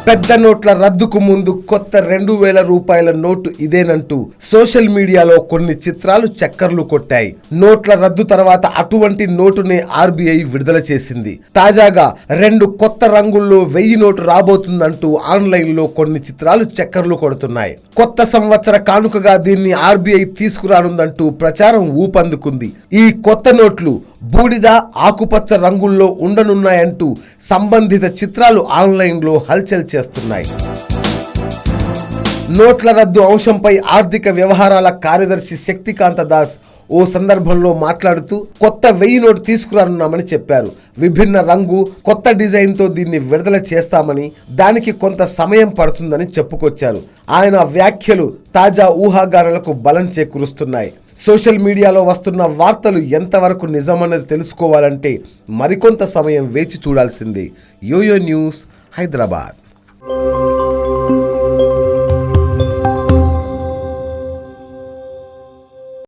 పెద్ద నోట్ల రద్దుకు ముందు కొత్త 2000 రూపాయల నోటు ఇదేనంటూ సోషల్ మీడియాలో కొన్ని చిత్రాలు చక్కర్లు కొట్టాయి. నోట్ల రద్దు తర్వాత అటువంటి నోటునే ఆర్బీఐ విడుదల చేసింది. తాజాగా 2 కొత్త రంగుల్లో 1000 నోటు రాబోతుందంటూ ఆన్లైన్ లో కొన్ని చిత్రాలు చక్కర్లు కొడుతున్నాయి. కొత్త సంవత్సర కానుకగా దీన్ని ఆర్బీఐ తీసుకురానుందంటూ ప్రచారం ఊపందుకుంది. ఈ కొత్త నోట్లు బూడిద, ఆకుపచ్చ రంగుల్లో ఉండనున్నాయంటూ సంబంధిత చిత్రాలు ఆన్లైన్ లో హల్చల్ చేస్తున్నాయి. నోట్ల రద్దు అంశంపై ఆర్థిక వ్యవహారాల కార్యదర్శి శక్తికాంత దాస్ ఓ సందర్భంలో మాట్లాడుతూ కొత్త 1000 నోటు తీసుకురానున్నామని చెప్పారు. విభిన్న రంగు, కొత్త డిజైన్ తో దీన్ని విడుదల చేస్తామని, దానికి కొంత సమయం పడుతుందని చెప్పుకొచ్చారు. ఆయన వ్యాఖ్యలు తాజా ఊహాగానాలకు బలం చేకూరుస్తున్నాయి. సోషల్ మీడియాలో వస్తున్న వార్తలు ఎంతవరకు నిజమన్నది తెలుసుకోవాలంటే మరికొంత సమయం వేచి చూడాల్సిందే. YoYo News, Hyderabad.